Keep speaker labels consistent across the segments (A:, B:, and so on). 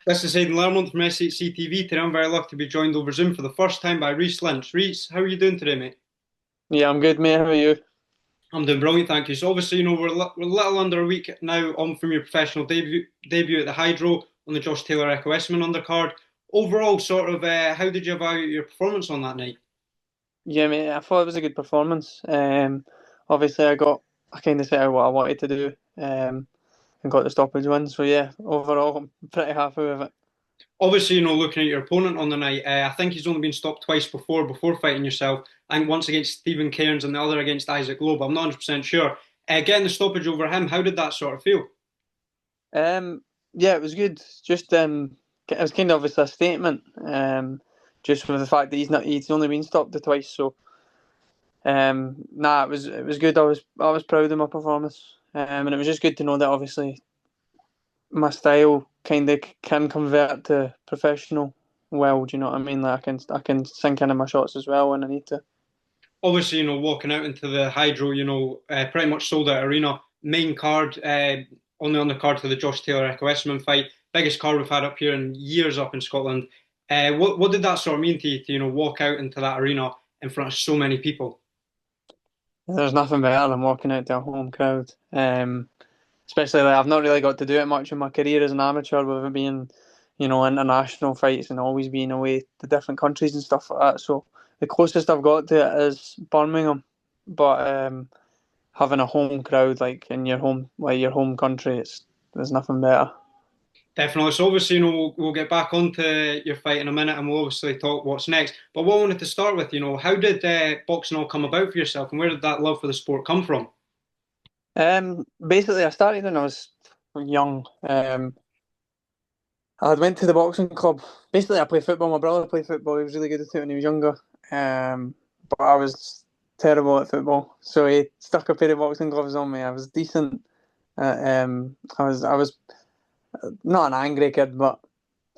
A: This is Hayden Lermont from S8CTV. Today I'm very lucky to be joined over Zoom for the first time by Reese Lynch. Reese, how are you doing today, mate?
B: Yeah, I'm good, mate. How are you?
A: I'm doing brilliant, thank you. So obviously, we're a little under a week now on from your professional debut at the Hydro on the Josh Taylor Ekow Essuman Undercard. Overall, how did you evaluate your performance on that night?
B: Yeah, mate. I thought it was a good performance. Obviously, I kind of set out what I wanted to do, and got the stoppage win. So yeah, overall, I'm pretty happy with it.
A: Obviously, looking at your opponent on the night, I think he's only been stopped twice before fighting yourself. I think once against Stephen Cairns and the other against Isaac Loeb. I'm not 100% sure. Getting the stoppage over him, how did that sort of feel?
B: Yeah, it was good. Just it was kind of obviously a statement. Just with the fact that he's only been stopped twice. So nah, it was good. I was proud of my performance. And it was just good to know that obviously my style kind of can convert to professional well. Do you know what I mean? Like I can sink into my shots as well when I need to.
A: Obviously, walking out into the Hydro, pretty much sold out arena. Main card, on the card for the Josh Taylor Echo Esserman fight. Biggest card we've had up here in years up in Scotland. What did that sort of mean to you to, walk out into that arena in front of so many people?
B: There's nothing better than walking out to a home crowd. Especially like I've not really got to do it much in my career as an amateur, with it being, international fights and always being away to different countries and stuff like that. So the closest I've got to it is Birmingham, but having a home crowd like in your home country, there's nothing better.
A: Definitely. So obviously, we'll get back onto your fight in a minute, and we'll obviously talk what's next. But what I wanted to start with, how did boxing all come about for yourself, and where did that love for the sport come from?
B: Basically, I started when I was young. I went to the boxing club. Basically, I played football. My brother played football. He was really good at it when he was younger. But I was terrible at football, so he stuck a pair of boxing gloves on me. I was decent. I was not an angry kid, but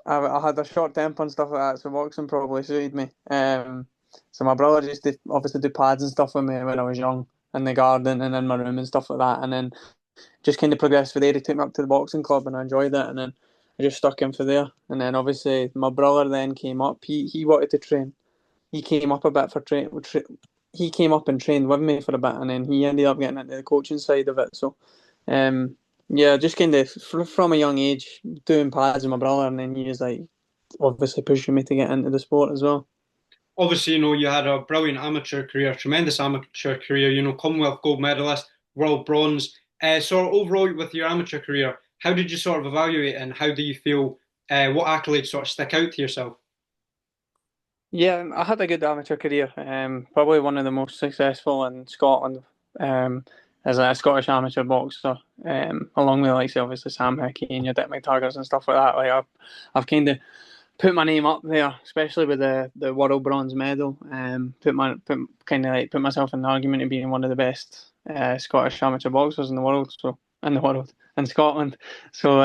B: I had a short temper and stuff like that. So boxing probably suited me. So my brother used to obviously do pads and stuff with me when I was young in the garden and in my room and stuff like that. And then just kind of progressed from there. He took me up to the boxing club and I enjoyed it. And then I just stuck in for there. And then obviously my brother then came up. He wanted to train. He came up a bit for train. He came up and trained with me for a bit, and then he ended up getting into the coaching side of it. So, um, yeah, just kind of from a young age doing pads with my brother, and then he was like obviously pushing me to get into the sport as well.
A: Obviously, you had a brilliant amateur career, tremendous amateur career, Commonwealth gold medalist, world bronze. So overall with your amateur career, how did you sort of evaluate it and how do you feel, what accolades sort of stick out to yourself?
B: Yeah, I had a good amateur career. Probably one of the most successful in Scotland. As a Scottish amateur boxer. Along with like obviously Sam Hickey and your Dick McTaggart and stuff like that. Like I've kind of put my name up there, especially with the world bronze medal. Put myself in the argument of being one of the best Scottish amateur boxers in the world. So in Scotland. So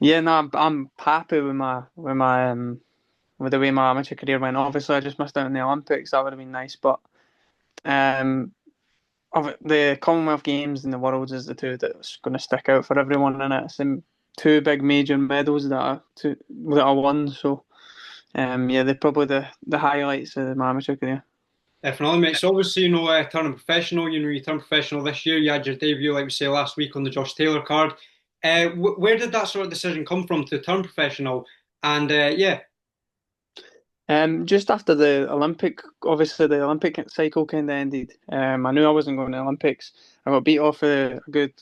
B: yeah, no, I'm happy with the way my amateur career went. Obviously, I just missed out on the Olympics. That would have been nice, but um, of the Commonwealth Games and the Worlds is the two that's going to stick out for everyone, and it's the two big major medals that I won. So yeah, they're probably the highlights of my amateur career.
A: Definitely, mate. So obviously, turning professional, you turned professional this year. You had your debut, like we say, last week on the Josh Taylor card. Where did that sort of decision come from to turn professional? And yeah,
B: Just after the obviously the Olympic cycle kind of ended. I knew I wasn't going to the Olympics. I got beat off a good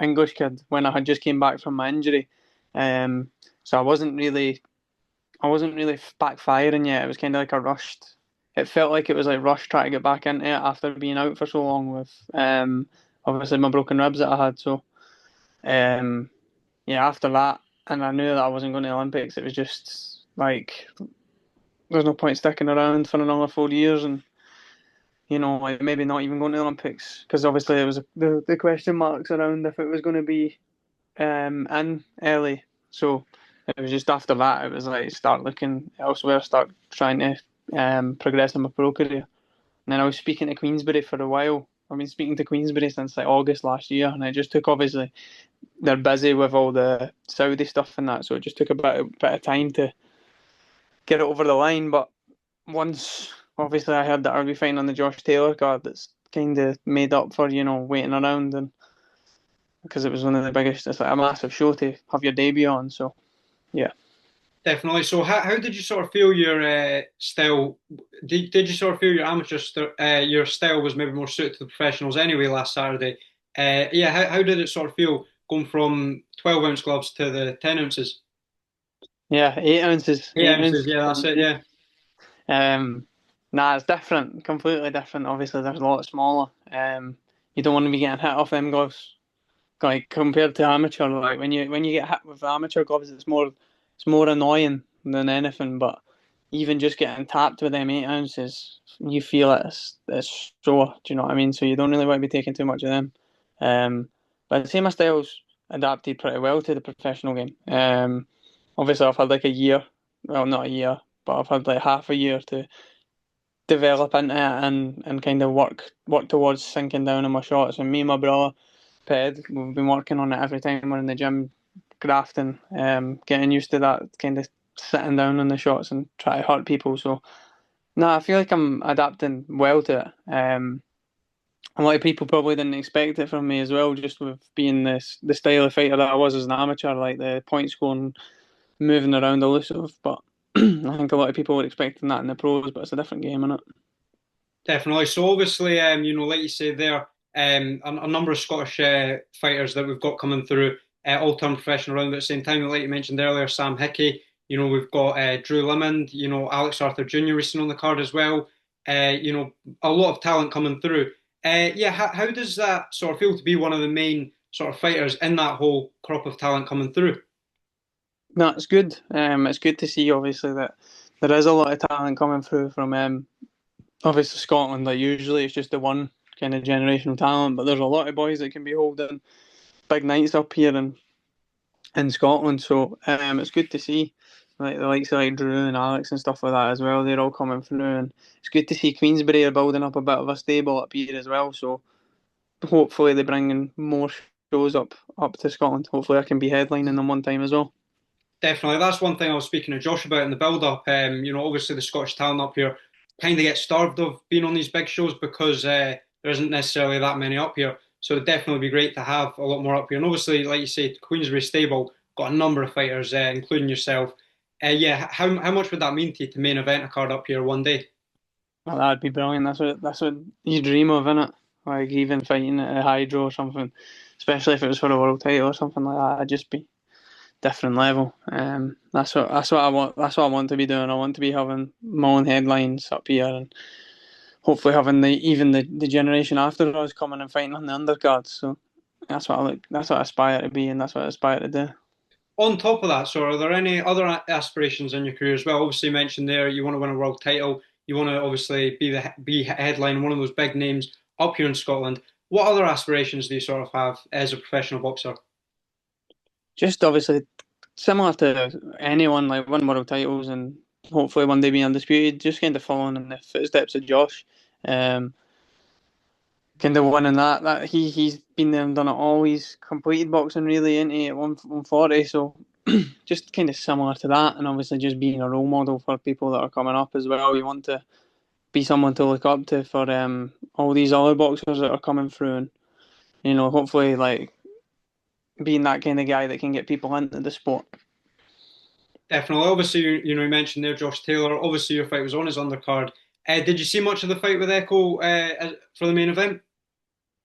B: English kid when I had just came back from my injury. So I wasn't really backfiring yet. It was kind of like a rushed. It felt like it was like rushed trying to get back into it after being out for so long with obviously my broken ribs that I had. So um, yeah, after that, and I knew that I wasn't going to the Olympics. It was just like there's no point sticking around for another 4 years and like maybe not even going to the Olympics because obviously there was the question marks around if it was going to be in early. So it was just after that it was like start looking elsewhere, start trying to progress in my pro career. And then I was speaking to Queensbury for a while. I've been speaking to Queensbury since like August last year, and I just took obviously they're busy with all the Saudi stuff and that, so it just took a bit of time to get it over the line. But once, obviously, I heard that I'd be fighting on the Josh Taylor card, that's kind of made up for, waiting around, and because it was one of the biggest, it's like a massive show to have your debut on. So yeah.
A: Definitely. So, how did you sort of feel your style? Did you sort of feel your your style was maybe more suited to the professionals anyway last Saturday? Yeah, how did it sort of feel going from 12-ounce gloves to the 10 ounces?
B: Yeah, 8 ounces,
A: 8 ounces, yeah, that's it, yeah.
B: Um, nah, it's different, completely different. Obviously, there's a lot smaller. You don't want to be getting hit off them gloves. Like compared to amateur, like when you get hit with amateur gloves, it's more annoying than anything. But even just getting tapped with them 8 ounces, you feel it's sore. Do you know what I mean? So you don't really want to be taking too much of them. But I'd say my style's adapted pretty well to the professional game. Obviously I've had like a year, well not a year, but I've had like half a year to develop into it and kind of work towards sinking down on my shots. And me and my brother Ped, we've been working on it every time we're in the gym, grafting, getting used to that kind of sitting down on the shots and try to hurt people. So no, I feel like I'm adapting well to it. A lot of people probably didn't expect it from me as well, just with being the style of fighter that I was as an amateur, like the point scoring, moving around elusive. But I think a lot of people were expecting that in the pros, but it's a different game, isn't it?
A: Definitely. So obviously, like you say there, a number of Scottish fighters that we've got coming through, all turned professional around at the same time. Like you mentioned earlier, Sam Hickey. We've got Drew Limond. Alex Arthur Jr. recently on the card as well. A lot of talent coming through. Yeah, how does that sort of feel to be one of the main sort of fighters in that whole crop of talent coming through?
B: No, it's good. It's good to see, obviously, that there is a lot of talent coming through from obviously Scotland. Like usually, it's just the one kind of generational talent, but there's a lot of boys that can be holding big nights up here in Scotland. So it's good to see, like the likes of like Drew and Alex and stuff like that as well. They're all coming through, and it's good to see Queensbury are building up a bit of a stable up here as well. So hopefully they bring in more shows up to Scotland. Hopefully I can be headlining them one time as well.
A: Definitely. That's one thing I was speaking to Josh about in the build up. Obviously the Scottish talent up here kind of get starved of being on these big shows because there isn't necessarily that many up here. So it'd definitely be great to have a lot more up here. And obviously, like you say, Queensbury Stable got a number of fighters, including yourself. Yeah, how much would that mean to you to main event a card up here one day?
B: Well, that'd be brilliant. That's what you dream of, innit? Like even fighting at a hydro or something, especially if it was for a world title or something like that. It'd just be different level. That's what I want. That's what I want to be doing. I want to be having my own headlines up here, and hopefully having the generation after us coming and fighting on the undercards. So that's what I look. That's what I aspire to be, and that's what I aspire to do.
A: On top of that, so are there any other aspirations in your career as well? Obviously, you mentioned there you want to win a world title. You want to obviously be headline one of those big names up here in Scotland. What other aspirations do you sort of have as a professional boxer?
B: Just obviously similar to anyone, like win world titles and hopefully one day be undisputed. Just kind of following in the footsteps of Josh. Um, Kind of winning that he's been there and done it all. He's completed boxing really into at 140, so just kind of similar to that, and obviously just being a role model for people that are coming up as well. You want to be someone to look up to for all these other boxers that are coming through, and hopefully like being that kind of guy that can get people into the sport.
A: Definitely. Obviously, you mentioned there Josh Taylor. Obviously, your fight was on his undercard. Did you see much of the fight with Ekow for the main event?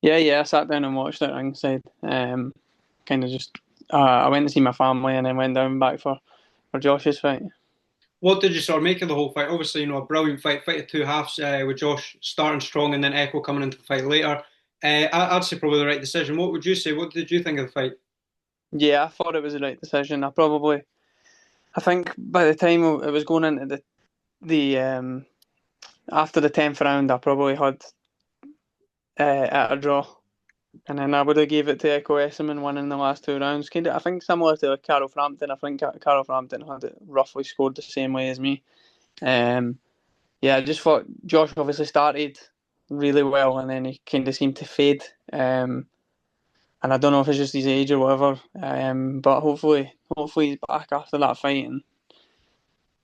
B: Yeah, I sat down and watched it ringside. Kind of just I went to see my family and then went down back for Josh's fight.
A: What did you sort of make of the whole fight? Obviously, a brilliant fight of two halves with Josh starting strong and then Ekow coming into the fight later. I'd say probably the right decision. What would you say? What did you think of the fight?
B: Yeah, I thought it was the right decision. I think by the time it was going into the after the 10th round, I probably had at a draw, and then I would have gave it to Ekow Essuman winning the last 2 rounds. Kind of, I think similar to Carol Frampton. I think Carol Frampton had it roughly scored the same way as me. Um, yeah, I just thought Josh obviously started really well, and then he kind of seemed to fade. and I don't know if it's just his age or whatever. But hopefully he's back after that fight, and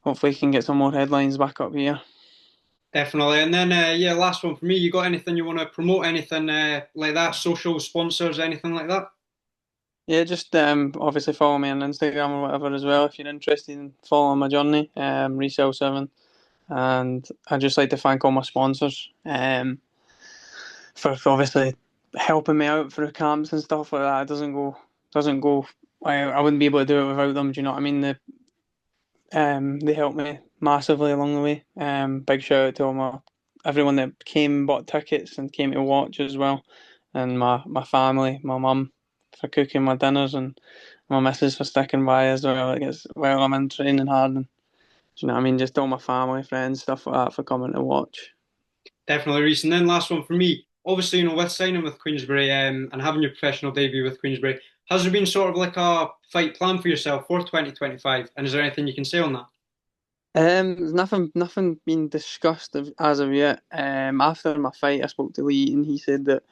B: hopefully he can get some more headlines back up here.
A: Definitely. And then, yeah, last one for me. You got anything you want to promote? Anything like that? Social sponsors, anything like that?
B: Yeah, just obviously follow me on Instagram or whatever as well if you're interested in following my journey. Reese7, and I'd just like to thank all my sponsors for obviously helping me out through camps and stuff like that. It doesn't go. I wouldn't be able to do it without them. Do you know what I mean? They helped me massively along the way. Big shout out to everyone that came and bought tickets and came to watch as well, and my family, my mum for cooking my dinners, and my missus for sticking by as well. Like it's while I'm in training hard, and do you know what I mean? Just all my family, friends, stuff like that for coming to watch.
A: Definitely, Reese. And then last one for me. Obviously, with signing with Queensberry and having your professional debut with Queensberry, has there been sort of like a fight plan for yourself for 2025? And is there anything you can say on that?
B: There's nothing been discussed as of yet. After my fight, I spoke to Lee, and he said that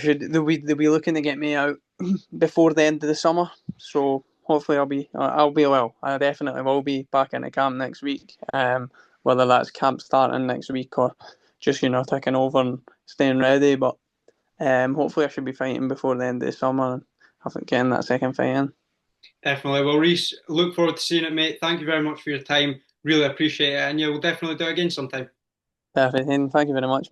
B: they'll be looking to get me out before the end of the summer. So hopefully I'll be well. I definitely will be back in the camp next week. Whether that's camp starting next week or just taking over and staying ready. But hopefully I should be fighting before the end of the summer and getting that second fight in.
A: Definitely. Well, Reese, look forward to seeing it, mate. Thank you very much for your time. Really appreciate it. And yeah, we'll definitely do it again sometime.
B: Perfect. And thank you very much.